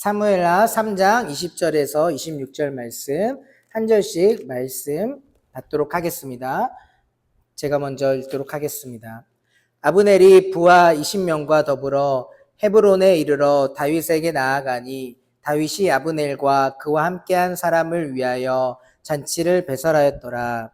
사무엘하 3장 20절에서 26절 말씀 한 절씩 말씀 받도록 하겠습니다. 제가 먼저 읽도록 하겠습니다. 아브넬이 부하 20명과 더불어 헤브론에 이르러 다윗에게 나아가니 다윗이 아브넬과 그와 함께한 사람을 위하여 잔치를 배설하였더라.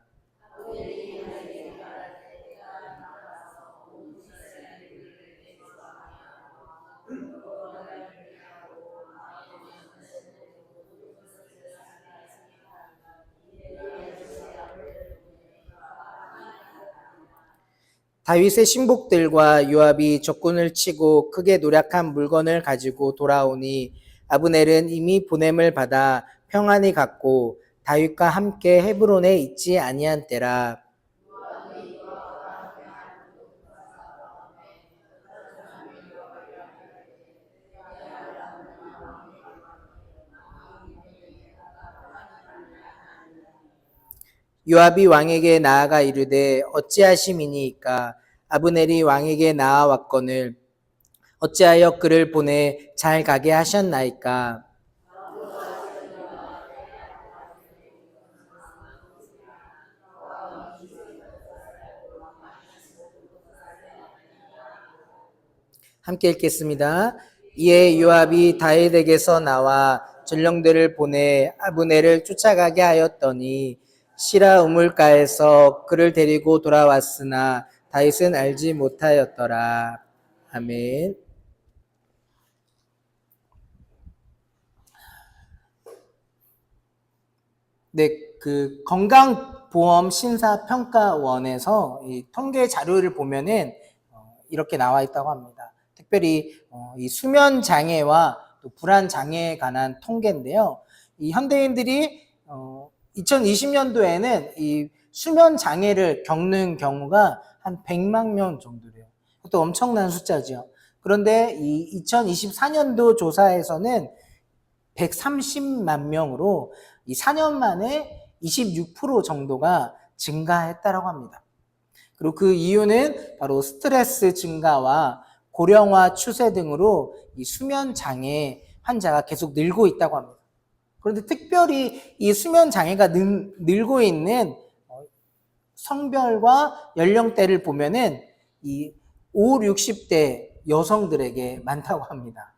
다윗의 신복들과 요압이 적군을 치고 크게 노략한 물건을 가지고 돌아오니 아브넬은 이미 보냄을 받아 평안히 갔고 다윗과 함께 헤브론에 있지 아니한 때라. 요압이 왕에게 나아가 이르되 어찌하심이니이까. 아브넬이 왕에게 나아왔거늘 어찌하여 그를 보내 잘 가게 하셨나이까. 함께 읽겠습니다. 이에 요압이 다윗에게서 나와 전령들을 보내 아브넬을 쫓아가게 하였더니 시라 우물가에서 그를 데리고 돌아왔으나 다윗은 알지 못하였더라. 아멘. 네, 그 건강보험심사평가원에서 이 통계 자료를 보면은 이렇게 나와 있다고 합니다. 특별히 이 수면 장애와 또 불안 장애에 관한 통계인데요. 이 현대인들이 2020년도에는 이 수면 장애를 겪는 경우가 한 100만 명 정도래요. 또 엄청난 숫자죠. 그런데 이 2024년도 조사에서는 130만 명으로 이 4년 만에 26% 정도가 증가했다고 합니다. 그리고 그 이유는 바로 스트레스 증가와 고령화 추세 등으로 이 수면 장애 환자가 계속 늘고 있다고 합니다. 그런데 특별히 이 수면 장애가 늘고 있는 성별과 연령대를 보면은 이 5, 60대 여성들에게 많다고 합니다.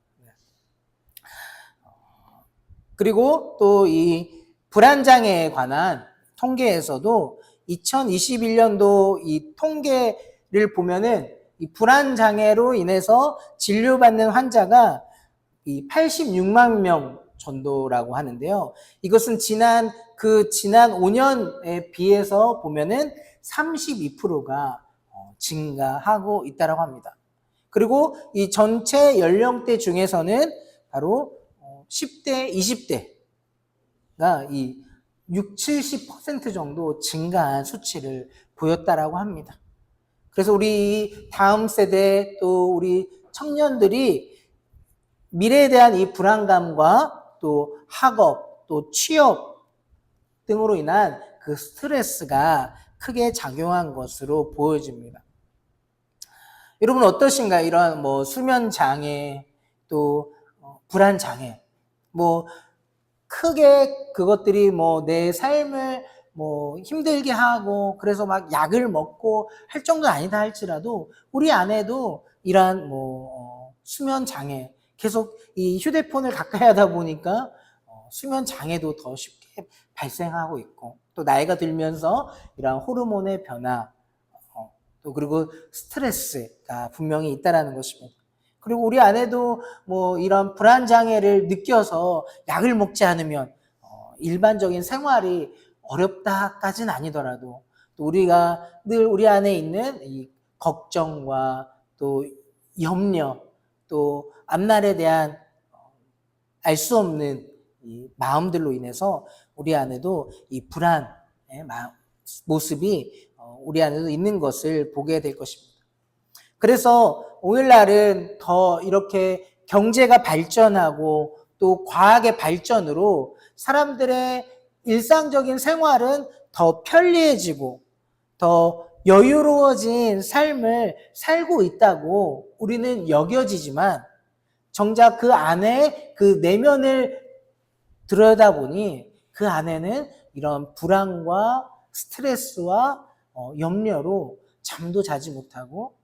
그리고 또 이 불안장애에 관한 통계에서도 2021년도 이 통계를 보면은 이 불안장애로 인해서 진료받는 환자가 이 86만 명 정도라고 하는데요. 이것은 지난 5년에 비해서 보면은 32%가 증가하고 있다고 합니다. 그리고 이 전체 연령대 중에서는 바로 10대, 20대가 이 70% 정도 증가한 수치를 보였다라고 합니다. 그래서 우리 다음 세대 또 우리 청년들이 미래에 대한 이 불안감과 또 학업, 또 취업 등으로 인한 그 스트레스가 크게 작용한 것으로 보여집니다. 여러분 어떠신가요? 이런 수면 장애, 또 불안 장애, 크게 그것들이 내 삶을 힘들게 하고 그래서 막 약을 먹고 할 정도는 아니다 할지라도 우리 안에도 이러한 수면 장애, 계속 이 휴대폰을 가까이 하다 보니까 수면 장애도 더 쉽게 발생하고 있고, 또 나이가 들면서 이러한 호르몬의 변화, 또 그리고 스트레스가 분명히 있다라는 것입니다. 그리고 우리 안에도 이런 불안 장애를 느껴서 약을 먹지 않으면 일반적인 생활이 어렵다까지는 아니더라도 또 우리가 늘 우리 안에 있는 이 걱정과 또 염려, 또 앞날에 대한 알 수 없는 이 마음들로 인해서 우리 안에도 이 불안의 모습이 우리 안에도 있는 것을 보게 될 것입니다. 그래서 오늘날은 더 이렇게 경제가 발전하고 또 과학의 발전으로 사람들의 일상적인 생활은 더 편리해지고 더 여유로워진 삶을 살고 있다고 우리는 여겨지지만 정작 그 안에 그 내면을 들여다보니 그 안에는 이런 불안과 스트레스와 염려로 잠도 자지 못하고,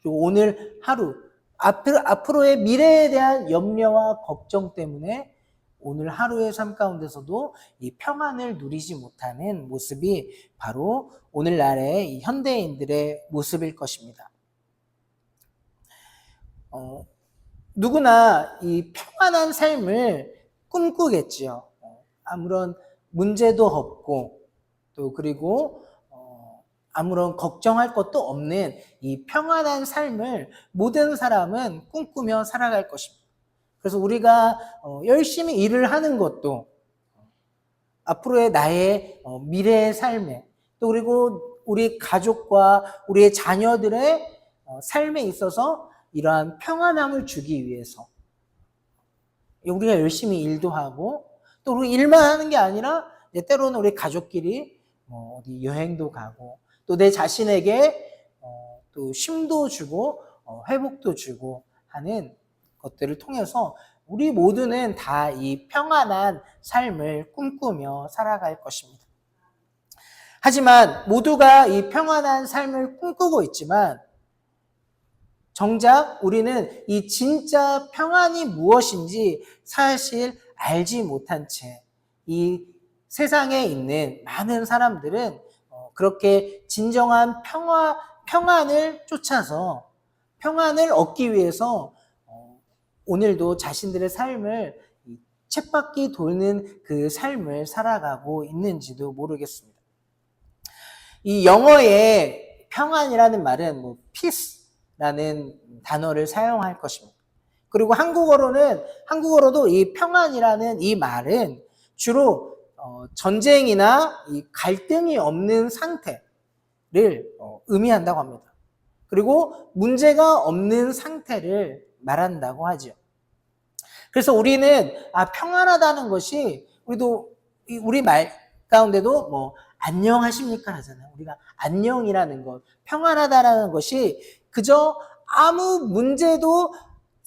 그리고 오늘 하루, 앞으로의 미래에 대한 염려와 걱정 때문에 오늘 하루의 삶 가운데서도 이 평안을 누리지 못하는 모습이 바로 오늘날의 이 현대인들의 모습일 것입니다. 누구나 이 평안한 삶을 꿈꾸겠지요. 아무런 문제도 없고, 또 그리고 아무런 걱정할 것도 없는 이 평안한 삶을 모든 사람은 꿈꾸며 살아갈 것입니다. 그래서 우리가 열심히 일을 하는 것도 앞으로의 나의 미래의 삶에, 또 그리고 우리 가족과 우리의 자녀들의 삶에 있어서 이러한 평안함을 주기 위해서 우리가 열심히 일도 하고, 또 우리 일만 하는 게 아니라 때로는 우리 가족끼리 어디 여행도 가고, 또 내 자신에게 또 쉼도 주고 회복도 주고 하는 것들을 통해서 우리 모두는 다 이 평안한 삶을 꿈꾸며 살아갈 것입니다. 하지만 모두가 이 평안한 삶을 꿈꾸고 있지만 정작 우리는 이 진짜 평안이 무엇인지 사실 알지 못한 채 이 세상에 있는 많은 사람들은 그렇게 진정한 평안을 쫓아서 평안을 얻기 위해서 오늘도 자신들의 삶을 쳇바퀴 도는 그 삶을 살아가고 있는지도 모르겠습니다. 이 영어의 평안이라는 말은 peace라는 단어를 사용할 것입니다. 그리고 한국어로도 이 평안이라는 이 말은 주로 전쟁이나 이 갈등이 없는 상태를 의미한다고 합니다. 그리고 문제가 없는 상태를 말한다고 하죠. 그래서 우리는 평안하다는 것이 우리 말 가운데도 안녕하십니까 하잖아요. 우리가 안녕이라는 것, 평안하다라는 것이 그저 아무 문제도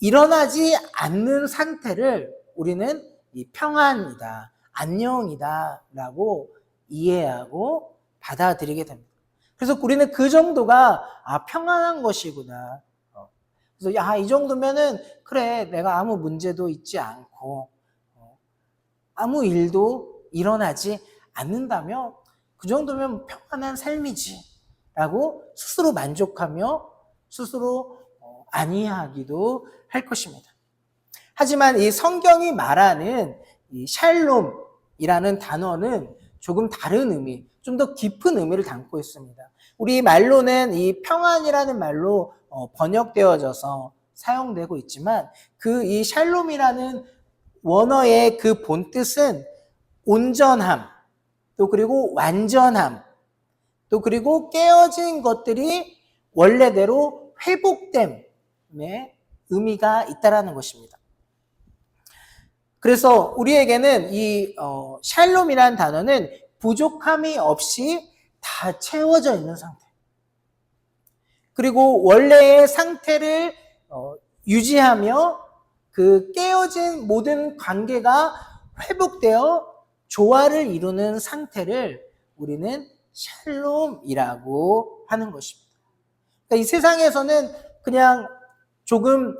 일어나지 않는 상태를 우리는 이 평안이다, 안녕이다라고 이해하고 받아들이게 됩니다. 그래서 우리는 그 정도가 평안한 것이구나. 그래서 이 정도면은 그래, 내가 아무 문제도 있지 않고 아무 일도 일어나지 않는다면 그 정도면 평안한 삶이지 라고 스스로 만족하며 스스로 안이하기도 할 것입니다. 하지만 이 성경이 말하는 이 샬롬이라는 단어는 조금 다른 의미, 좀 더 깊은 의미를 담고 있습니다. 우리 말로는 이 평안이라는 말로 번역되어져서 사용되고 있지만 그 이 샬롬이라는 원어의 그 본뜻은 온전함, 또 그리고 완전함, 또 그리고 깨어진 것들이 원래대로 회복됨의 의미가 있다라는 것입니다. 그래서 우리에게는 이 샬롬이라는 단어는 부족함이 없이 다 채워져 있는 상태, 그리고 원래의 상태를 유지하며 그 깨어진 모든 관계가 회복되어 조화를 이루는 상태를 우리는 샬롬이라고 하는 것입니다. 그러니까 이 세상에서는 그냥 조금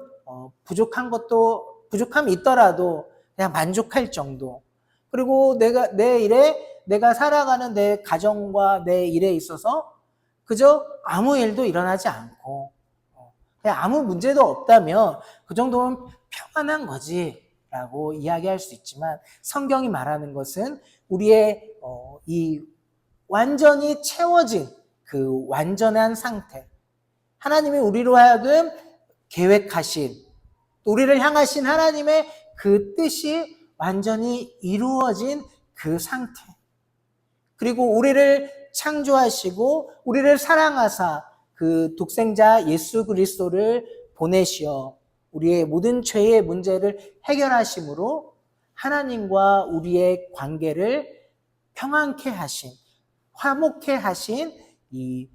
부족함이 있더라도 그냥 만족할 정도, 그리고 내가 살아가는 내 가정과 내 일에 있어서 그저 아무 일도 일어나지 않고 그냥 아무 문제도 없다면 그 정도면 평안한 거지 라고 이야기할 수 있지만, 성경이 말하는 것은 우리의 이 완전히 채워진 그 완전한 상태, 하나님이 우리로 하여금 계획하신, 우리를 향하신 하나님의 그 뜻이 완전히 이루어진 그 상태, 그리고 우리를 창조하시고 우리를 사랑하사 그 독생자 예수 그리스도를 보내시어 우리의 모든 죄의 문제를 해결하심으로 하나님과 우리의 관계를 평안케 하신, 화목케 하신 이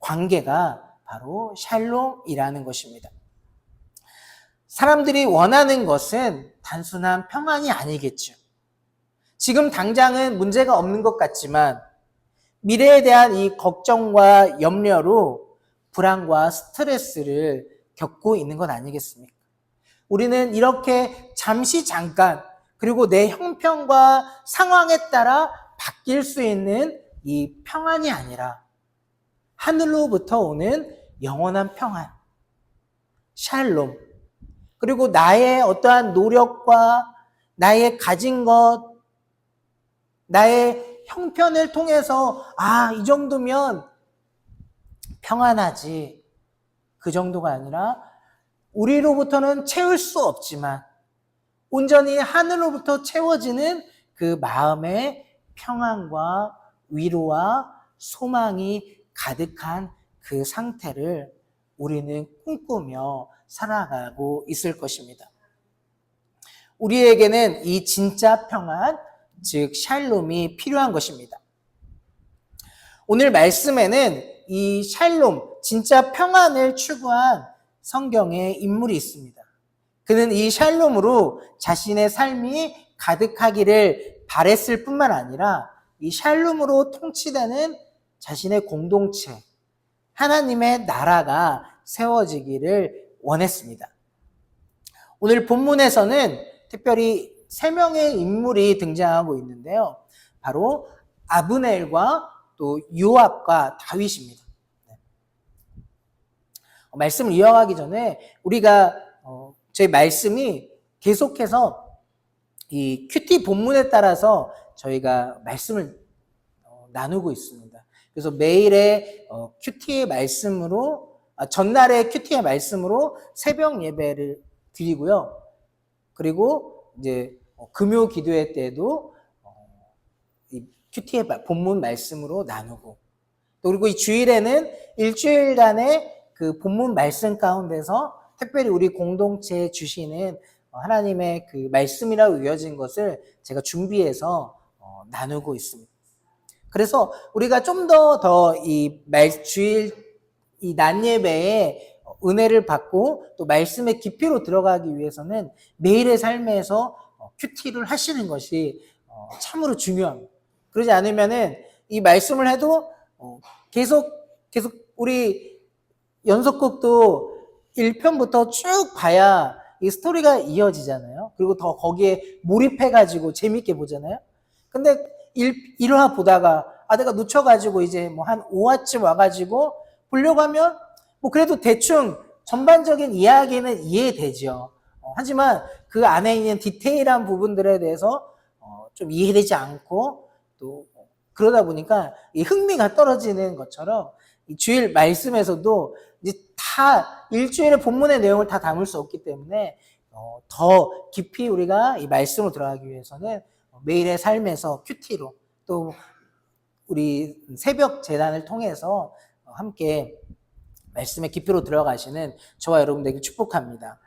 관계가 바로 샬롬이라는 것입니다. 사람들이 원하는 것은 단순한 평안이 아니겠죠. 지금 당장은 문제가 없는 것 같지만 미래에 대한 이 걱정과 염려로 불안과 스트레스를 겪고 있는 것 아니겠습니까? 우리는 이렇게 잠시 잠깐 그리고 내 형편과 상황에 따라 바뀔 수 있는 이 평안이 아니라 하늘로부터 오는 영원한 평안, 샬롬, 그리고 나의 어떠한 노력과 나의 가진 것, 나의 형편을 통해서 이 정도면 평안하지. 그 정도가 아니라 우리로부터는 채울 수 없지만 온전히 하늘로부터 채워지는 그 마음의 평안과 위로와 소망이 가득한 그 상태를 우리는 꿈꾸며 살아가고 있을 것입니다. 우리에게는 이 진짜 평안, 즉 샬롬이 필요한 것입니다. 오늘 말씀에는 이 샬롬, 진짜 평안을 추구한 성경의 인물이 있습니다. 그는 이 샬롬으로 자신의 삶이 가득하기를 바랬을 뿐만 아니라 이 샬롬으로 통치되는 자신의 공동체, 하나님의 나라가 세워지기를 원했습니다. 오늘 본문에서는 특별히 3명의 인물이 등장하고 있는데요. 바로 아브넬과 또 요압과 다윗입니다. 말씀을 이어가기 전에 우리가 저희 말씀이 계속해서 이 큐티 본문에 따라서 저희가 말씀을 나누고 있습니다. 그래서 매일의 큐티의 말씀으로 전날의 큐티의 말씀으로 새벽 예배를 드리고요. 그리고 이제 금요 기도회 때도 이 큐티의 본문 말씀으로 나누고 또 그리고 이 주일에는 일주일간의 그 본문 말씀 가운데서 특별히 우리 공동체에 주시는 하나님의 그 말씀이라고 이어진 것을 제가 준비해서 나누고 있습니다. 그래서 우리가 좀 더 이 주일 이 낮 예배에 은혜를 받고 또 말씀의 깊이로 들어가기 위해서는 매일의 삶에서 큐티를 하시는 것이 참으로 중요합니다. 그러지 않으면은 이 말씀을 해도 계속 우리 연속곡도 1편부터 쭉 봐야 이 스토리가 이어지잖아요. 그리고 더 거기에 몰입해가지고 재밌게 보잖아요. 근데 1화 보다가 내가 놓쳐가지고 이제 뭐 한 5화쯤 와가지고 보려고 하면 뭐 그래도 대충 전반적인 이야기는 이해되죠. 하지만 그 안에 있는 디테일한 부분들에 대해서 좀 이해되지 않고 또 그러다 보니까 이 흥미가 떨어지는 것처럼 이 주일 말씀에서도 이제 다 일주일의 본문의 내용을 다 담을 수 없기 때문에 더 깊이 우리가 이 말씀으로 들어가기 위해서는 매일의 삶에서 큐티로 또 우리 새벽 재단을 통해서 함께 말씀의 깊이로 들어가시는 저와 여러분들에게 축복합니다.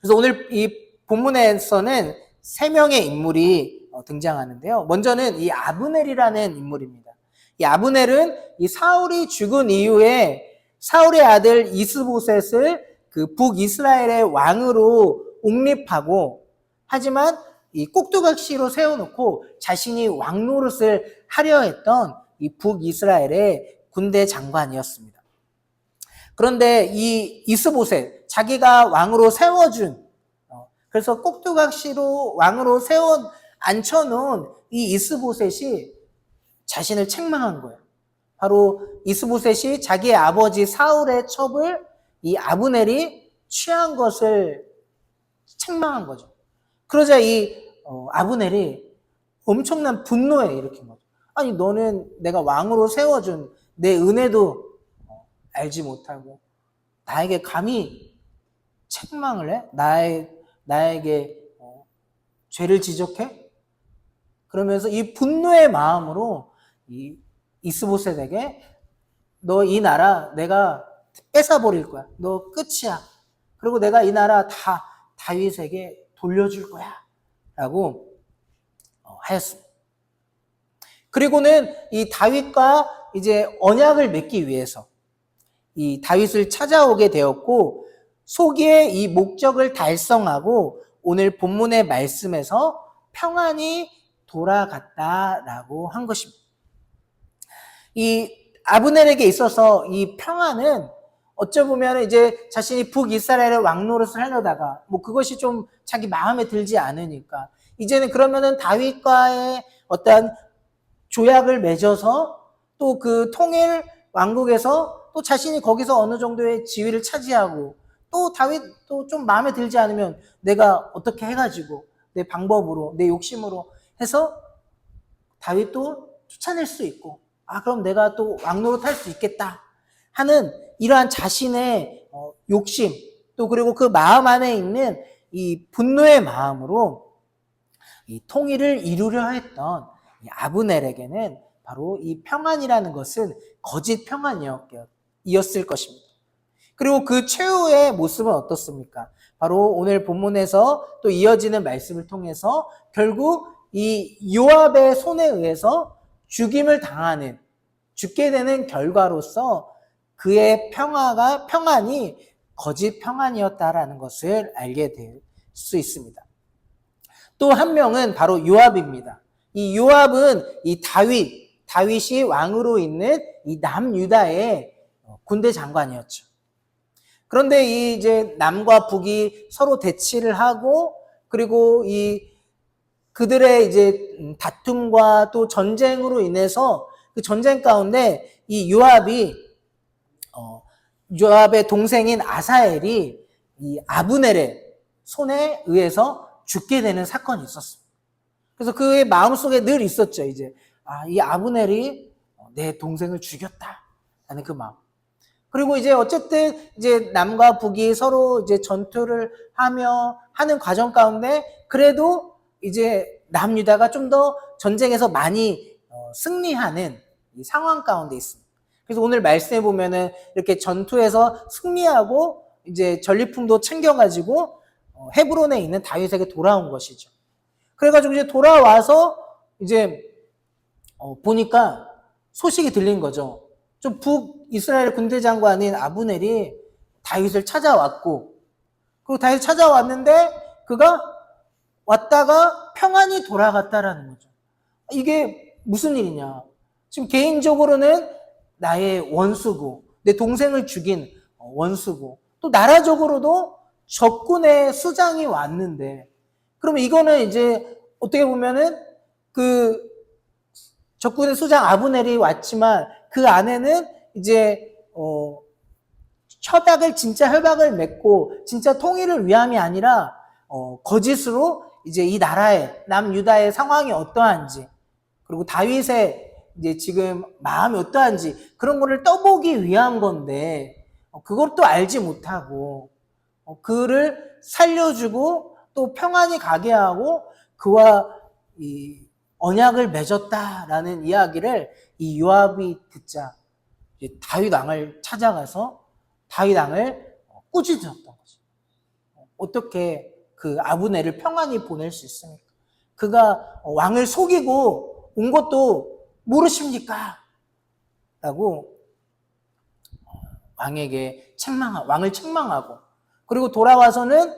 그래서 오늘 이 본문에서는 3명의 인물이 등장하는데요. 먼저는 이 아브넬이라는 인물입니다. 이 아브넬은 이 사울이 죽은 이후에 사울의 아들 이스보셋을 그 북이스라엘의 왕으로 옹립하고 하지만 이 꼭두각시로 세워놓고 자신이 왕 노릇을 하려 했던 이 북이스라엘의 군대 장관이었습니다. 그런데 이 이스보셋, 자기가 왕으로 세워준, 그래서 꼭두각시로 왕으로 앉혀놓은 이 이스보셋이 자신을 책망한 거예요. 바로 이스보셋이 자기의 아버지 사울의 첩을 이 아브넬이 취한 것을 책망한 거죠. 그러자 이 아브넬이 엄청난 분노에 일으킨 거죠. 아니 너는 내가 왕으로 세워준 내 은혜도 알지 못하고 나에게 감히 책망을 해? 나에게 죄를 지적해? 그러면서 이 분노의 마음으로 이 이스보셋에게 너 이 나라 내가 뺏어버릴 거야. 너 끝이야. 그리고 내가 이 나라 다 다윗에게 돌려줄 거야. 라고 하였습니다. 그리고는 이 다윗과 이제 언약을 맺기 위해서 이 다윗을 찾아오게 되었고 소기의 이 목적을 달성하고 오늘 본문의 말씀에서 평안이 돌아갔다라고 한 것입니다. 이 아브넬에게 있어서 이 평안은 어쩌 보면 이제 자신이 북이스라엘의 왕노릇을 하려다가 뭐 그것이 좀 자기 마음에 들지 않으니까 이제는 그러면은 다윗과의 어떤 조약을 맺어서 또 그 통일 왕국에서 또 자신이 거기서 어느 정도의 지위를 차지하고 또 다윗도 좀 마음에 들지 않으면 내가 어떻게 해가지고 내 방법으로 내 욕심으로 해서 다윗도 쫓아낼 수 있고 그럼 내가 또 왕노릇 할 수 있겠다 하는 이러한 자신의 욕심 또 그리고 그 마음 안에 있는 이 분노의 마음으로 이 통일을 이루려 했던 이 아브넬에게는 바로 이 평안이라는 것은 거짓 평안이었을 것입니다. 그리고 그 최후의 모습은 어떻습니까? 바로 오늘 본문에서 또 이어지는 말씀을 통해서 결국 이 요압의 손에 의해서 죽임을 당하는 죽게 되는 결과로서 그의 평안이 거짓 평안이었다라는 것을 알게 될 수 있습니다. 또 한 명은 바로 요압입니다. 이 요압은 이 다윗이 왕으로 있는 이 남유다의 군대 장관이었죠. 그런데 이 이제 남과 북이 서로 대치를 하고 그리고 이 그들의 이제 다툼과 또 전쟁으로 인해서 그 전쟁 가운데 이 요압의 동생인 아사엘이 이 아브넬의 손에 의해서 죽게 되는 사건이 있었습니다. 그래서 그의 마음속에 늘 있었죠. 이제 이 아브넬이 내 동생을 죽였다라는 그 마음. 그리고 이제 어쨌든 이제 남과 북이 서로 이제 전투를 하는 과정 가운데 그래도 이제 남유다가 좀 더 전쟁에서 많이 승리하는 이 상황 가운데 있습니다. 그래서 오늘 말씀해 보면은 이렇게 전투에서 승리하고 이제 전리품도 챙겨가지고 헤브론에 있는 다윗에게 돌아온 것이죠. 그래가지고 이제 돌아와서 이제 보니까 소식이 들린 거죠. 좀 북이스라엘 군대 장관인 아브넬이 다윗을 찾아왔고 그리고 다윗 찾아왔는데 그가 왔다가 평안이 돌아갔다라는 거죠. 이게 무슨 일이냐. 지금 개인적으로는 나의 원수고 내 동생을 죽인 원수고 또 나라적으로도 적군의 수장이 왔는데 그러면 이거는 이제 어떻게 보면은 그 적군의 수장 아브넬이 왔지만 그 안에는 이제 진짜 협약을 맺고 진짜 통일을 위함이 아니라 거짓으로 이제 이 나라의 남유다의 상황이 어떠한지 그리고 다윗의 이제 지금 마음이 어떠한지 그런 거를 떠보기 위한 건데 그것도 알지 못하고 그를 살려주고 또 평안히 가게 하고 그와 이 언약을 맺었다라는 이야기를 이 요압이 듣자 다윗 왕을 찾아가서 다윗 왕을 꾸짖었던 거죠. 어떻게 그 아브넬을 평안히 보낼 수 있습니까? 그가 왕을 속이고 온 것도 모르십니까? 라고 왕을 책망하고 그리고 돌아와서는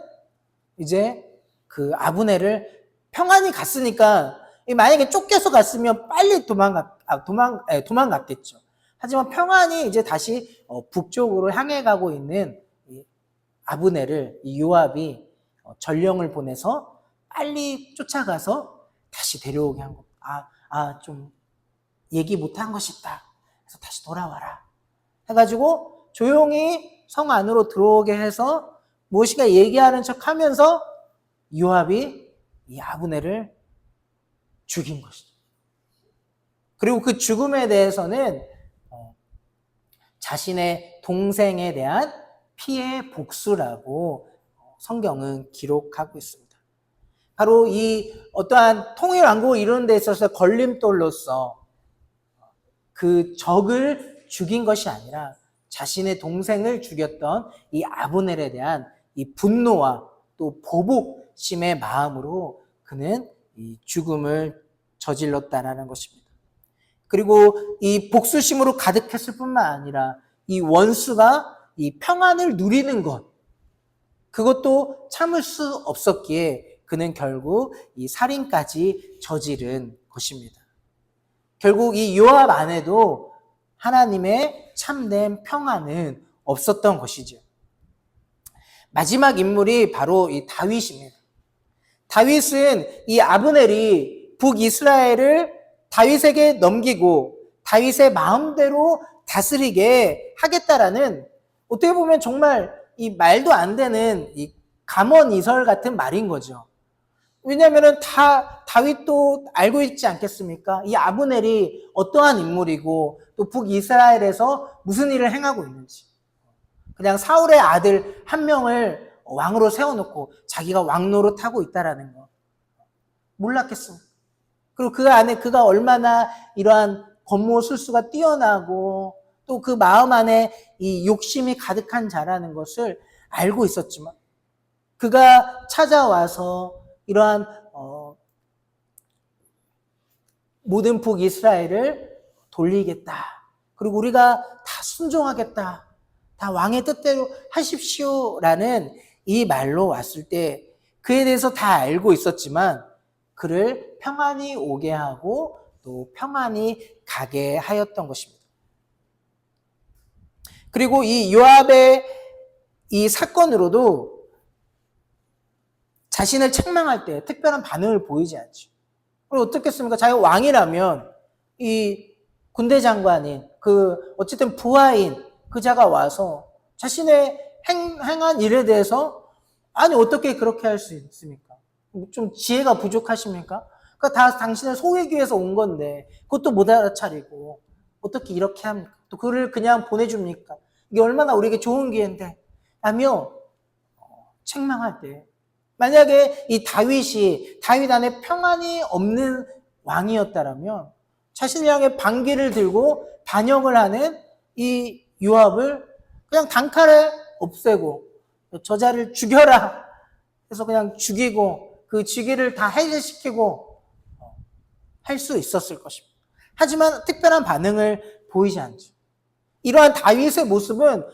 이제 그 아브넬을 평안히 갔으니까 만약에 쫓겨서 갔으면 빨리 도망갔겠죠. 하지만 평안히 이제 다시 북쪽으로 향해 가고 있는 아브넬을 이 요압이 전령을 보내서 빨리 쫓아가서 다시 데려오게 한 겁니다. 좀 얘기 못한 것이 있다. 그래서 다시 돌아와라. 해가지고 조용히 성 안으로 들어오게 해서 무엇인가 얘기하는 척 하면서 요압이 이 아브넬을 죽인 것이죠. 그리고 그 죽음에 대해서는 자신의 동생에 대한 피해 복수라고 성경은 기록하고 있습니다. 바로 이 어떠한 통일 왕국을 이루는 데 있어서 걸림돌로서 그 적을 죽인 것이 아니라 자신의 동생을 죽였던 이 아브넬에 대한 이 분노와 또 보복심의 마음으로 그는 이 죽음을 저질렀다라는 것입니다. 그리고 이 복수심으로 가득했을 뿐만 아니라 이 원수가 이 평안을 누리는 것, 그것도 참을 수 없었기에 그는 결국 이 살인까지 저지른 것입니다. 결국 이 요압 안에도 하나님의 참된 평안은 없었던 것이죠. 마지막 인물이 바로 이 다윗입니다. 다윗은 이 아브넬이 북이스라엘을 다윗에게 넘기고 다윗의 마음대로 다스리게 하겠다라는, 어떻게 보면 정말 이 말도 안 되는 이 감언이설 같은 말인 거죠. 왜냐하면 다윗도 알고 있지 않겠습니까? 이 아브넬이 어떠한 인물이고 또 북이스라엘에서 무슨 일을 행하고 있는지. 그냥 사울의 아들 한 명을 왕으로 세워놓고 자기가 왕노릇 하고 있다라는 거 몰랐겠습니까? 그리고 그 안에 그가 얼마나 이러한 권모술수가 뛰어나고 또 그 마음 안에 이 욕심이 가득한 자라는 것을 알고 있었지만, 그가 찾아와서 이러한 모든 북이스라엘을 돌리겠다, 그리고 우리가 다 순종하겠다, 다 왕의 뜻대로 하십시오라는 이 말로 왔을 때 그에 대해서 다 알고 있었지만 그를 평안히 오게 하고 또 평안히 가게 하였던 것입니다. 그리고 이 요압의 이 사건으로도 자신을 책망할 때 특별한 반응을 보이지 않죠. 그리고 어떻겠습니까? 자기가 왕이라면 이 군대 장관인 어쨌든 부하인 그 자가 와서 자신의 행한 일에 대해서, 아니 어떻게 그렇게 할 수 있습니까? 좀 지혜가 부족하십니까? 그러니까 다 당신을 속이기 위해서 온 건데 그것도 못 알아차리고 어떻게 이렇게 합니까? 또 그를 그냥 보내줍니까? 이게 얼마나 우리에게 좋은 기회인데 라며 책망할 때, 만약에 이 다윗 안에 평안이 없는 왕이었다라면 자신을 향해 반기를 들고 반역을 하는 이 요압을 그냥 단칼에 없애고 저자를 죽여라 해서 그냥 죽이고 그 직위를 다 해제시키고 할 수 있었을 것입니다. 하지만 특별한 반응을 보이지 않죠. 이러한 다윗의 모습은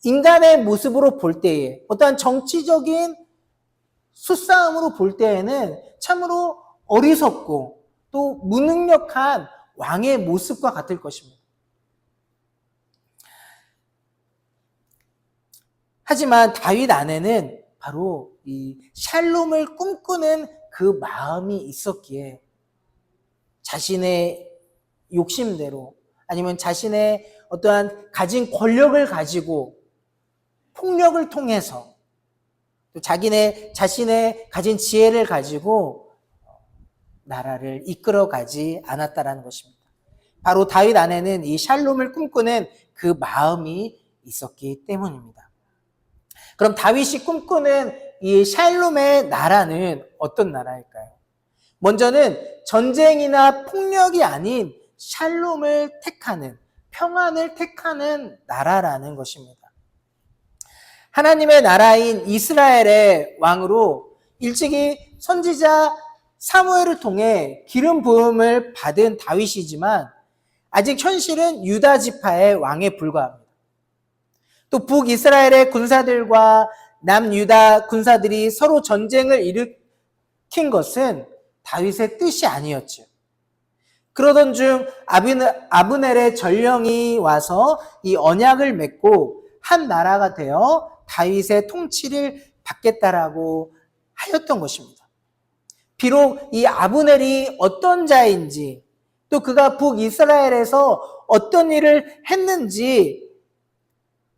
인간의 모습으로 볼 때에, 어떠한 정치적인 수싸움으로 볼 때에는 참으로 어리석고 또 무능력한 왕의 모습과 같을 것입니다. 하지만 다윗 안에는 바로 이 샬롬을 꿈꾸는 그 마음이 있었기에 자신의 욕심대로 아니면 자신의 어떠한 가진 권력을 가지고 폭력을 통해서 또 자신의 가진 지혜를 가지고 나라를 이끌어가지 않았다라는 것입니다. 바로 다윗 안에는 이 샬롬을 꿈꾸는 그 마음이 있었기 때문입니다. 그럼 다윗이 꿈꾸는 이 샬롬의 나라는 어떤 나라일까요? 먼저는 전쟁이나 폭력이 아닌 샬롬을 택하는, 평안을 택하는 나라라는 것입니다. 하나님의 나라인 이스라엘의 왕으로 일찍이 선지자 사무엘을 통해 기름 부음을 받은 다윗이지만 아직 현실은 유다 지파의 왕에 불과합니다. 또 북이스라엘의 군사들과 남유다 군사들이 서로 전쟁을 일으킨 것은 다윗의 뜻이 아니었죠. 그러던 중 아브넬의 전령이 와서 이 언약을 맺고 한 나라가 되어 다윗의 통치를 받겠다라고 하였던 것입니다. 비록 이 아브넬이 어떤 자인지 또 그가 북이스라엘에서 어떤 일을 했는지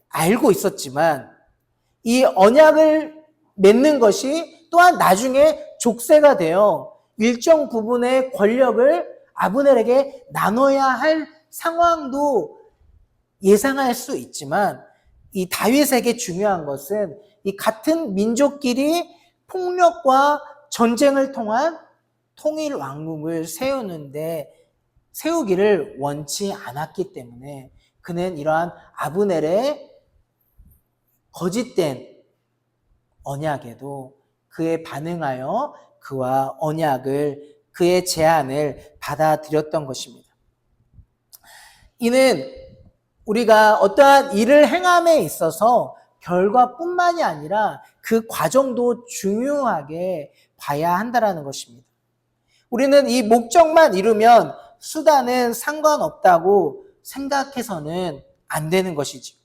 알고 있었지만 이 언약을 맺는 것이 또한 나중에 족쇄가 되어 일정 부분의 권력을 아브넬에게 나눠야 할 상황도 예상할 수 있지만 이 다윗에게 중요한 것은 이 같은 민족끼리 폭력과 전쟁을 통한 통일 왕국을 세우기를 원치 않았기 때문에 그는 이러한 아브넬의 거짓된 언약에도 그에 반응하여 그와 그의 제안을 받아들였던 것입니다. 이는 우리가 어떠한 일을 행함에 있어서 결과뿐만이 아니라 그 과정도 중요하게 봐야 한다라는 것입니다. 우리는 이 목적만 이루면 수단은 상관없다고 생각해서는 안 되는 것이죠.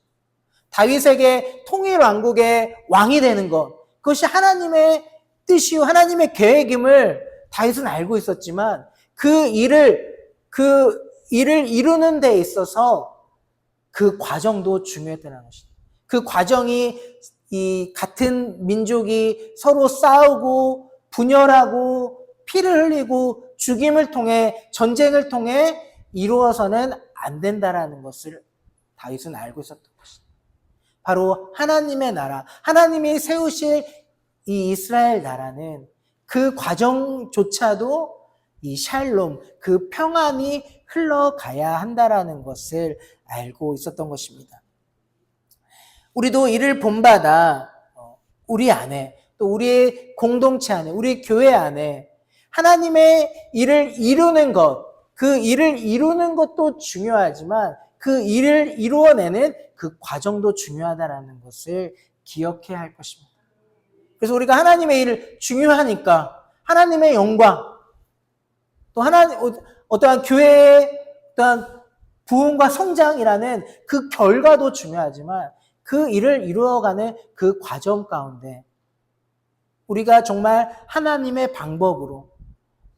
다윗에게 통일 왕국의 왕이 되는 것, 그것이 하나님의 뜻이요 하나님의 계획임을 다윗은 알고 있었지만 그 일을 이루는 데 있어서 그 과정도 중요했다는 것입니다. 그 과정이 이 같은 민족이 서로 싸우고 분열하고 피를 흘리고 죽임을 통해 전쟁을 통해 이루어서는 안 된다라는 것을 다윗은 알고 있었던 것입니다. 바로 하나님의 나라, 하나님이 세우실 이 이스라엘 나라는 그 과정조차도 이 샬롬, 그 평안이 흘러가야 한다라는 것을 알고 있었던 것입니다. 우리도 이를 본받아 우리 안에 또 우리의 공동체 안에 우리 교회 안에 하나님의 일을 이루는 것, 그 일을 이루는 것도 중요하지만 그 일을 이루어내는 그 과정도 중요하다는 것을 기억해야 할 것입니다. 그래서 우리가 하나님의 일을 중요하니까 하나님의 영광, 또 어떠한 교회의 어떠한 부흥과 성장이라는 그 결과도 중요하지만 그 일을 이루어가는 그 과정 가운데 우리가 정말 하나님의 방법으로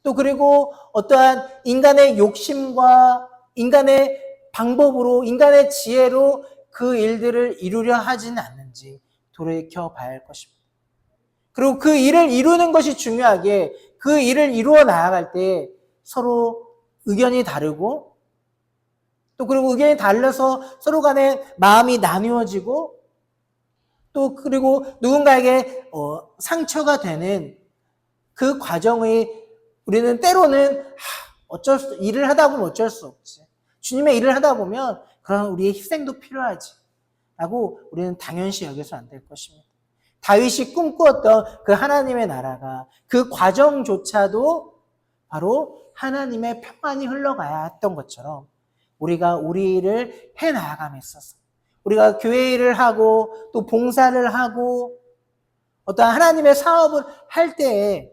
또 그리고 어떠한 인간의 욕심과 인간의 방법으로 인간의 지혜로 그 일들을 이루려 하지는 않는지 돌이켜 봐야 할 것입니다. 그리고 그 일을 이루는 것이 중요하게 그 일을 이루어 나아갈 때 서로 의견이 다르고 또 그리고 의견이 달라서 서로 간에 마음이 나누어지고 또 그리고 누군가에게 상처가 되는 그 과정의 우리는 때로는 일을 하다 보면 어쩔 수 없지. 주님의 일을 하다 보면 그런 우리의 희생도 필요하지. 라고 우리는 당연시 여겨서 안 될 것입니다. 다윗이 꿈꾸었던 그 하나님의 나라가 그 과정조차도 바로 하나님의 평안이 흘러가야 했던 것처럼 우리가 우리 일을 해나감에 있어서 우리가 교회 일을 하고 또 봉사를 하고 어떤 하나님의 사업을 할 때에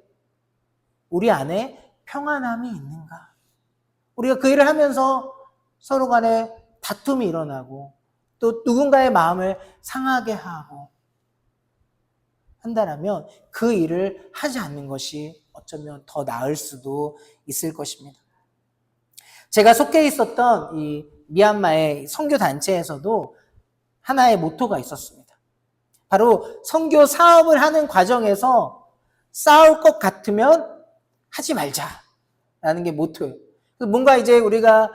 우리 안에 평안함이 있는가? 우리가 그 일을 하면서 서로 간에 다툼이 일어나고 또 누군가의 마음을 상하게 하고 한다라면 그 일을 하지 않는 것이 어쩌면 더 나을 수도 있을 것입니다. 제가 속해 있었던 이 미얀마의 선교 단체에서도 하나의 모토가 있었습니다. 바로 선교 사업을 하는 과정에서 싸울 것 같으면 하지 말자라는 게 모토예요. 뭔가 이제 우리가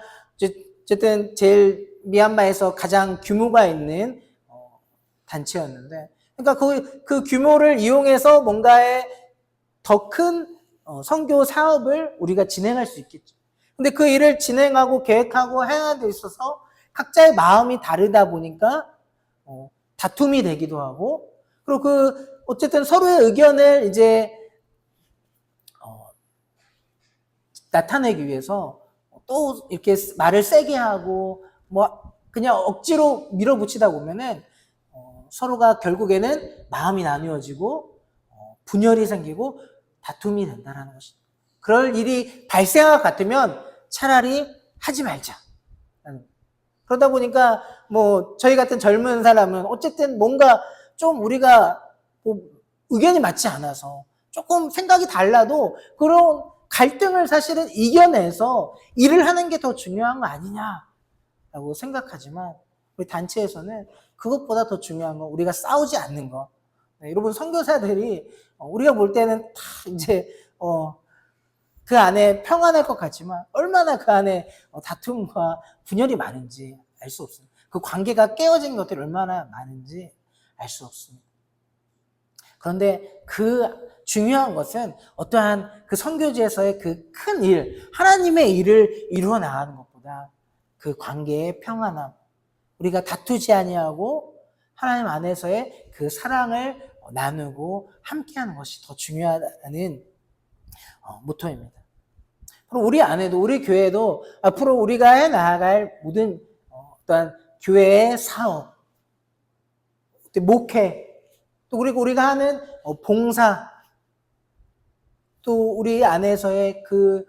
어쨌든 제일 미얀마에서 가장 규모가 있는 단체였는데, 그러니까 그 규모를 이용해서 뭔가의 더 큰 선교 사업을 우리가 진행할 수 있겠죠. 근데 그 일을 진행하고 계획하고 해야 돼 있어서 각자의 마음이 다르다 보니까 다툼이 되기도 하고, 그리고 어쨌든 서로의 의견을 이제 나타내기 위해서 또 이렇게 말을 세게 하고 그냥 억지로 밀어붙이다 보면은 서로가 결국에는 마음이 나누어지고 분열이 생기고 다툼이 된다는 것입니다. 그럴 일이 발생할 것 같으면 차라리 하지 말자. 그러다 보니까 저희 같은 젊은 사람은 어쨌든 뭔가 좀 우리가 의견이 맞지 않아서 조금 생각이 달라도 그런 갈등을 사실은 이겨내서 일을 하는 게 더 중요한 거 아니냐라고 생각하지만 우리 단체에서는 그것보다 더 중요한 건 우리가 싸우지 않는 거. 네, 여러분 선교사들이 우리가 볼 때는 다 이제 그 안에 평안할 것 같지만 얼마나 그 안에 다툼과 분열이 많은지 알 수 없습니다. 그 관계가 깨어진 것들이 얼마나 많은지 알 수 없습니다. 그런데 그 중요한 것은 어떠한 그 선교지에서의 그 큰 일, 하나님의 일을 이루어 나가는 것보다 그 관계의 평안함, 우리가 다투지 아니하고 하나님 안에서의 그 사랑을 나누고 함께하는 것이 더 중요하다는 모토입니다. 그리고 우리 안에도 우리 교회도 앞으로 우리가 해 나아갈 모든 어떠한 교회의 사업, 또 목회, 또 그리고 우리가 하는 봉사, 또 우리 안에서의 그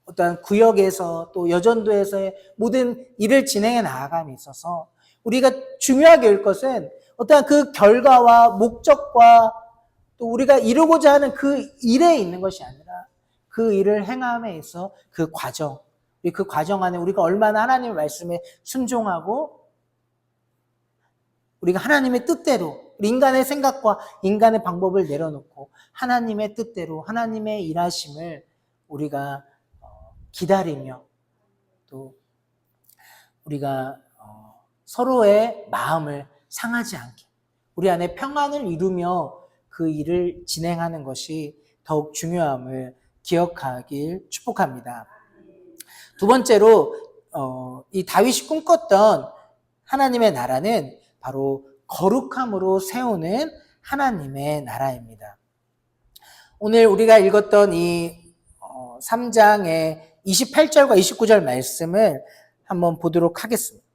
어떤 구역에서 또 여전도에서의 모든 일을 진행해 나아감에 있어서 우리가 중요하게 할 것은 어떠한 그 결과와 목적과 또 우리가 이루고자 하는 그 일에 있는 것이 아니라 그 일을 행함에 있어 그 과정, 그 과정 안에 우리가 얼마나 하나님의 말씀에 순종하고 우리가 하나님의 뜻대로 인간의 생각과 인간의 방법을 내려놓고 하나님의 뜻대로 하나님의 일하심을 우리가 기다리며 또 우리가 서로의 마음을 상하지 않게 우리 안에 평안을 이루며 그 일을 진행하는 것이 더욱 중요함을 기억하길 축복합니다. 두 번째로 이 다윗이 꿈꿨던 하나님의 나라는 바로 거룩함으로 세우는 하나님의 나라입니다. 오늘 우리가 읽었던 이 3장의 28절과 29절 말씀을 한번 보도록 하겠습니다.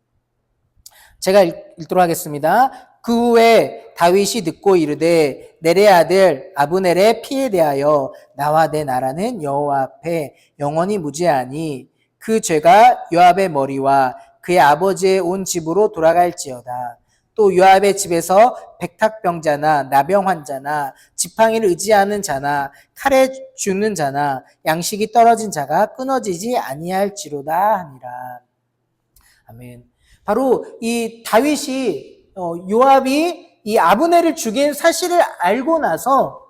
제가 읽도록 하겠습니다. 그 후에 다윗이 듣고 이르되 넬의 아들 아브넬의 피에 대하여 나와 내 나라는 여호와 앞에 영원히 무죄하니 그 죄가 요압의 머리와 그의 아버지의 온 집으로 돌아갈지어다. 또 요압의 집에서 백탁병자나 나병 환자나 지팡이를 의지하는 자나 칼에 죽는 자나 양식이 떨어진 자가 끊어지지 아니할지로다 하니라. 아멘. 바로 이 다윗이 요압이 이 아브넬을 죽인 사실을 알고 나서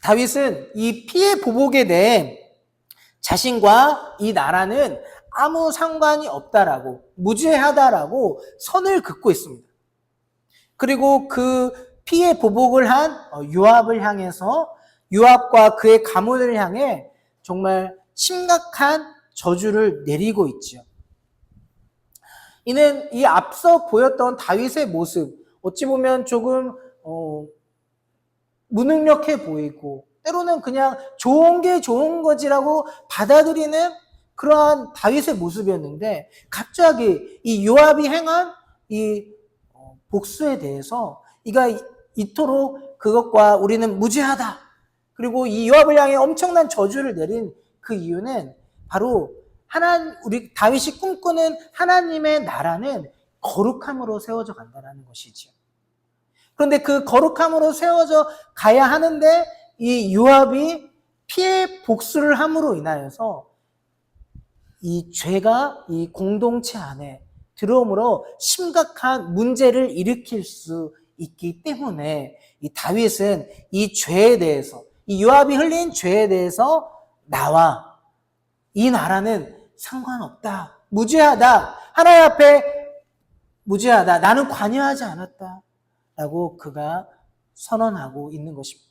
다윗은 이 피해 보복에 대해 자신과 이 나라는 아무 상관이 없다라고 무죄하다라고 선을 긋고 있습니다. 그리고 그 피해 보복을 한 요압을 향해서 요압과 그의 가문을 향해 정말 심각한 저주를 내리고 있죠. 이는 이 앞서 보였던 다윗의 모습 어찌 보면 조금 무능력해 보이고 때로는 그냥 좋은 게 좋은 거지라고 받아들이는 그러한 다윗의 모습이었는데 갑자기 이 요압이 행한 이 복수에 대해서 이가 이토록 그것과 우리는 무죄하다. 그리고 이 요압을 향해 엄청난 저주를 내린 그 이유는 바로 우리 다윗이 꿈꾸는 하나님의 나라는 거룩함으로 세워져 간다는 것이죠. 그런데 그 거룩함으로 세워져 가야 하는데 이 요압이 피해 복수를 함으로 인하여서 이 죄가 이 공동체 안에 들어오므로 심각한 문제를 일으킬 수 있기 때문에 이 다윗은 이 죄에 대해서 이 요압이 흘린 죄에 대해서 나와 이 나라는 상관없다. 무죄하다. 하나님 앞에 무죄하다. 나는 관여하지 않았다. 라고 그가 선언하고 있는 것입니다.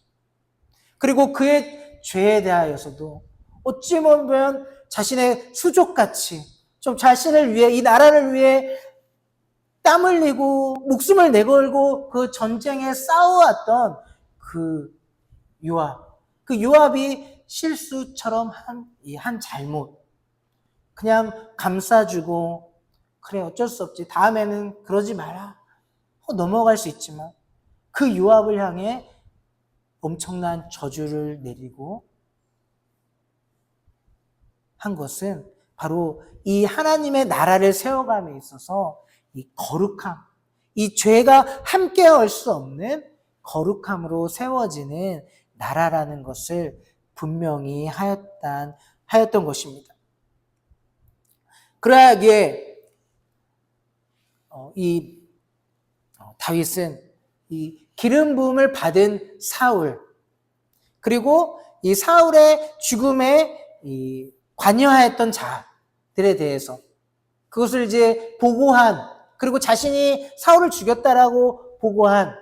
그리고 그의 죄에 대하여서도 어찌 보면 자신의 수족같이 좀 자신을 위해 이 나라를 위해 땀 흘리고 목숨을 내걸고 그 전쟁에 싸워왔던 그 요압. 그 요압이 실수처럼 한 잘못. 그냥 감싸주고 그래 어쩔 수 없지. 다음에는 그러지 마라. 넘어갈 수 있지만 그 요압을 향해 엄청난 저주를 내리고 한 것은 바로 이 하나님의 나라를 세워감에 있어서 이 거룩함, 이 죄가 함께할 수 없는 거룩함으로 세워지는 나라라는 것을 분명히 하였던 것입니다. 그러하기에 이 다윗은 이 기름 부음을 받은 사울 그리고 이 사울의 죽음에 이 관여하였던 자들에 대해서 그것을 이제 보고한 그리고 자신이 사울을 죽였다라고 보고한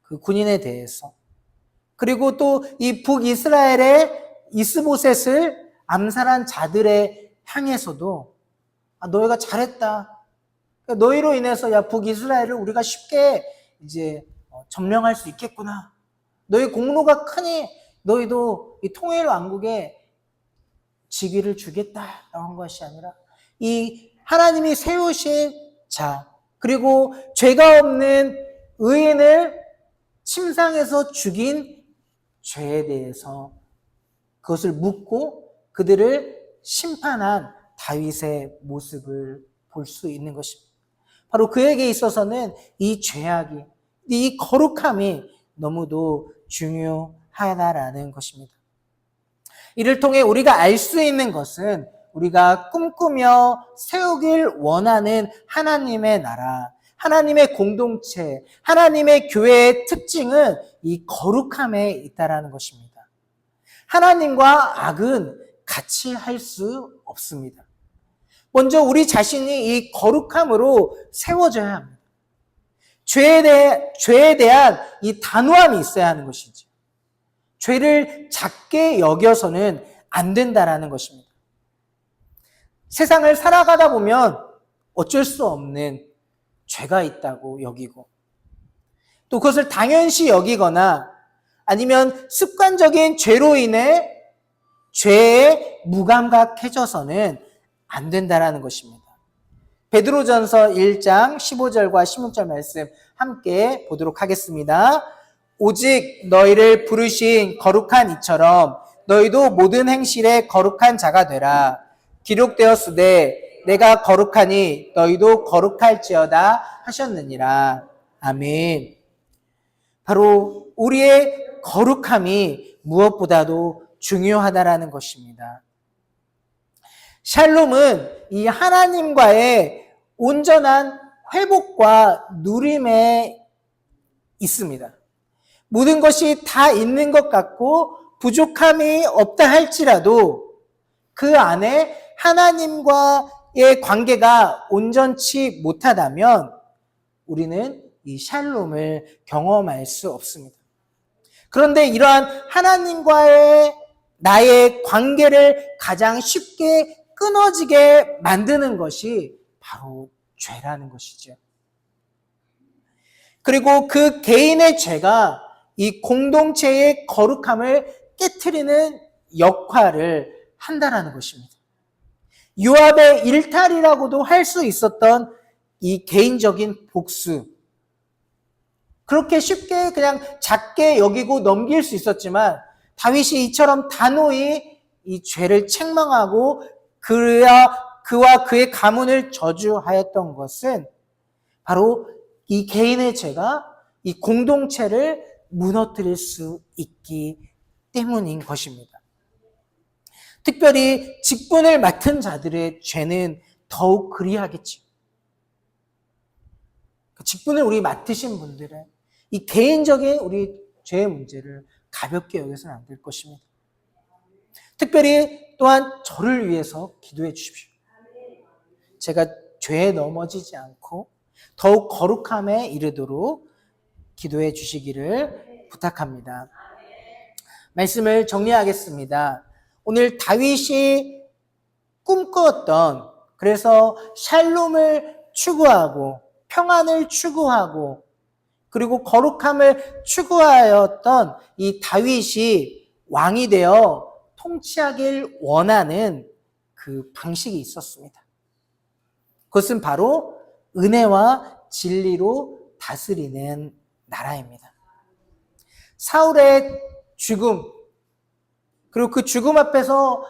그 군인에 대해서 그리고 또 이 북이스라엘의 이스보셋을 암살한 자들에 향해서도 너희가 잘했다. 너희로 인해서 북이스라엘을 우리가 쉽게 이제 점령할 수 있겠구나. 너희 공로가 크니 너희도 이 통일 왕국에 직위를 주겠다라고 한 것이 아니라 이 하나님이 세우신 자, 그리고 죄가 없는 의인을 침상에서 죽인 죄에 대해서 그것을 묻고 그들을 심판한 다윗의 모습을 볼 수 있는 것입니다. 바로 그에게 있어서는 이 죄악이, 이 거룩함이 너무도 중요하다라는 것입니다. 이를 통해 우리가 알 수 있는 것은 우리가 꿈꾸며 세우길 원하는 하나님의 나라, 하나님의 공동체, 하나님의 교회의 특징은 이 거룩함에 있다라는 것입니다. 하나님과 악은 같이 할 수 없습니다. 먼저 우리 자신이 이 거룩함으로 세워져야 합니다. 죄에 대한 이 단호함이 있어야 하는 것이죠. 죄를 작게 여겨서는 안 된다라는 것입니다. 세상을 살아가다 보면 어쩔 수 없는 죄가 있다고 여기고 또 그것을 당연시 여기거나 아니면 습관적인 죄로 인해 죄에 무감각해져서는 안 된다라는 것입니다. 베드로전서 1장 15절과 16절 말씀 함께 보도록 하겠습니다. 오직 너희를 부르신 거룩한 이처럼 너희도 모든 행실에 거룩한 자가 되라. 기록되었으되 내가 거룩하니 너희도 거룩할지어다 하셨느니라. 아멘. 바로 우리의 거룩함이 무엇보다도 중요하다라는 것입니다. 샬롬은 이 하나님과의 온전한 회복과 누림에 있습니다. 모든 것이 다 있는 것 같고 부족함이 없다 할지라도 그 안에 하나님과의 관계가 온전치 못하다면 우리는 이 샬롬을 경험할 수 없습니다. 그런데 이러한 하나님과의 나의 관계를 가장 쉽게 끊어지게 만드는 것이 바로 죄라는 것이죠. 그리고 그 개인의 죄가 이 공동체의 거룩함을 깨트리는 역할을 한다라는 것입니다. 요압의 일탈이라고도 할 수 있었던 이 개인적인 복수. 그렇게 쉽게 그냥 작게 여기고 넘길 수 있었지만 다윗이 이처럼 단호히 이 죄를 책망하고 그와 그의 가문을 저주하였던 것은 바로 이 개인의 죄가 이 공동체를 무너뜨릴 수 있기 때문인 것입니다. 특별히 직분을 맡은 자들의 죄는 더욱 그리하겠죠. 직분을 우리 맡으신 분들은 이 개인적인 우리 죄의 문제를 가볍게 여겨서는 안 될 것입니다. 특별히 또한 저를 위해서 기도해 주십시오. 제가 죄에 넘어지지 않고 더욱 거룩함에 이르도록 기도해 주시기를 부탁합니다. 말씀을 정리하겠습니다. 오늘 다윗이 꿈꾸었던, 그래서 샬롬을 추구하고 평안을 추구하고 그리고 거룩함을 추구하였던 이 다윗이 왕이 되어 통치하길 원하는 그 방식이 있었습니다. 그것은 바로 은혜와 진리로 다스리는 나라입니다. 사울의 죽음, 그리고 그 죽음 앞에서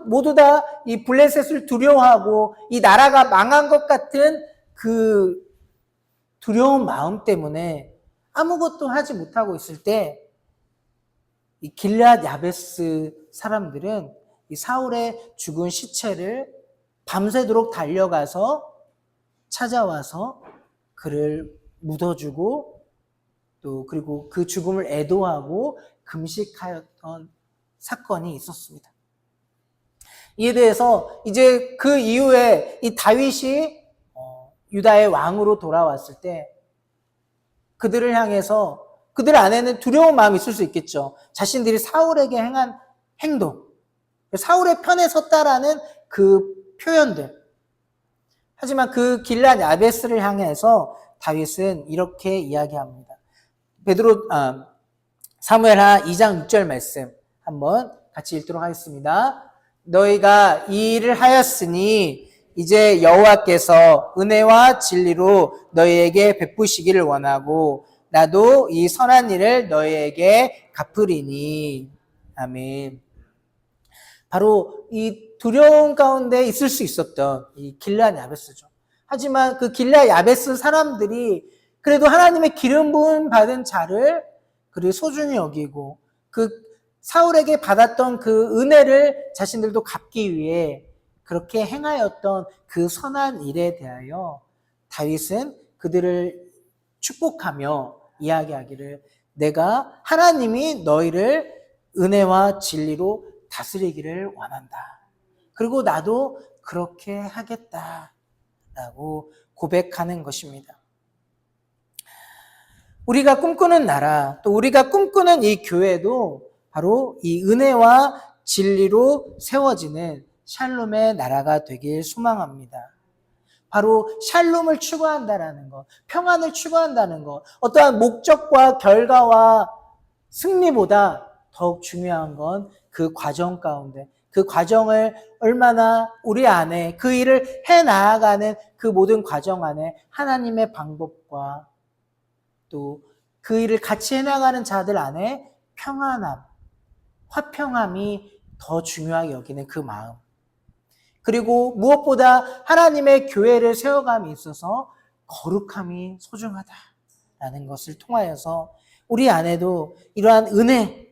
모두 다 이 블레셋을 두려워하고 이 나라가 망한 것 같은 그 두려운 마음 때문에 아무것도 하지 못하고 있을 때 이 길앗 야베스 사람들은 이 사울의 죽은 시체를 밤새도록 달려가서 찾아와서 그를 묻어주고 또 그리고 그 죽음을 애도하고 금식하였던 사건이 있었습니다. 이에 대해서 이제 그 이후에 이 다윗이 유다의 왕으로 돌아왔을 때 그들을 향해서 그들 안에는 두려운 마음이 있을 수 있겠죠. 자신들이 사울에게 행한 행동, 사울의 편에 섰다라는 그 표현들. 하지만 그 길앗 야베스를 향해서 다윗은 이렇게 이야기합니다. 사무엘하 2장 6절 말씀 한번 같이 읽도록 하겠습니다. 너희가 이 일을 하였으니 이제 여호와께서 은혜와 진리로 너희에게 베푸시기를 원하고 나도 이 선한 일을 너희에게 갚으리니. 아멘. 바로 이 두려움 가운데 있을 수 있었던 이 길앗 야베스죠. 하지만 그 길앗 야베스 사람들이 그래도 하나님의 기름 부음 받은 자를 그리 소중히 여기고 그 사울에게 받았던 그 은혜를 자신들도 갚기 위해 그렇게 행하였던 그 선한 일에 대하여 다윗은 그들을 축복하며 이야기하기를 내가 하나님이 너희를 은혜와 진리로 다스리기를 원한다. 그리고 나도 그렇게 하겠다라고 고백하는 것입니다. 우리가 꿈꾸는 나라, 또 우리가 꿈꾸는 이 교회도 바로 이 은혜와 진리로 세워지는 샬롬의 나라가 되길 소망합니다. 바로 샬롬을 추구한다라는 것, 평안을 추구한다는 것, 어떠한 목적과 결과와 승리보다 더욱 중요한 건 그 과정 가운데, 그 과정을 얼마나 우리 안에 그 일을 해 나아가는 그 모든 과정 안에 하나님의 방법과 또 그 일을 같이 해나가는 자들 안에 평안함, 화평함이 더 중요하게 여기는 그 마음. 그리고 무엇보다 하나님의 교회를 세워감에 있어서 거룩함이 소중하다라는 것을 통하여서 우리 안에도 이러한 은혜,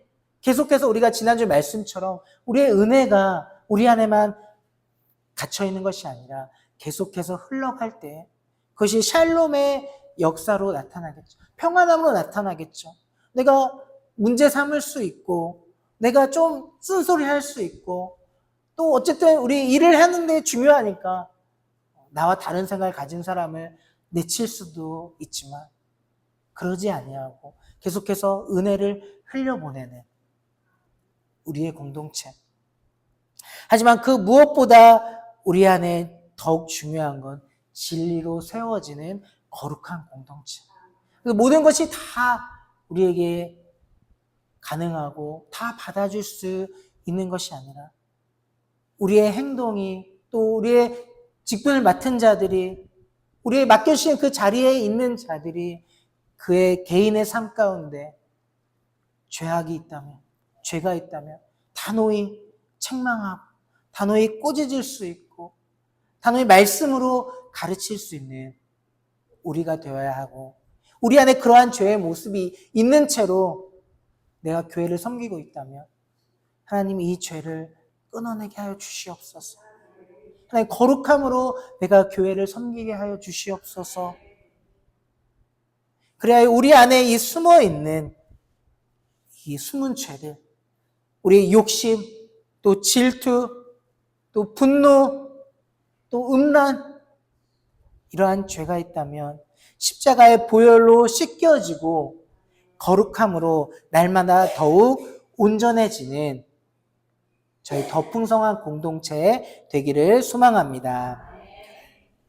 계속해서 우리가 지난주 말씀처럼 우리의 은혜가 우리 안에만 갇혀있는 것이 아니라 계속해서 흘러갈 때 그것이 샬롬의 역사로 나타나겠죠. 평안함으로 나타나겠죠. 내가 문제 삼을 수 있고 내가 좀 쓴소리 할 수 있고 또 어쨌든 우리 일을 하는데 중요하니까 나와 다른 생각을 가진 사람을 내칠 수도 있지만 그러지 아니하고 계속해서 은혜를 흘려보내는 우리의 공동체. 하지만 그 무엇보다 우리 안에 더욱 중요한 건 진리로 세워지는 거룩한 공동체. 모든 것이 다 우리에게 가능하고 다 받아줄 수 있는 것이 아니라 우리의 행동이 또 우리의 직분을 맡은 자들이 우리의 맡겨주신 그 자리에 있는 자들이 그의 개인의 삶 가운데 죄악이 있다면 죄가 있다면 단호히 책망하고 단호히 꼬집을 수 있고 단호히 말씀으로 가르칠 수 있는 우리가 되어야 하고 우리 안에 그러한 죄의 모습이 있는 채로 내가 교회를 섬기고 있다면 하나님이 이 죄를 끊어내게 하여 주시옵소서. 하나님 거룩함으로 내가 교회를 섬기게 하여 주시옵소서. 그래야 우리 안에 이 숨어있는 이 숨은 죄들, 우리의 욕심, 또 질투, 또 분노, 또 음란 이러한 죄가 있다면 십자가의 보혈로 씻겨지고 거룩함으로 날마다 더욱 온전해지는 저희 더 풍성한 공동체 되기를 소망합니다.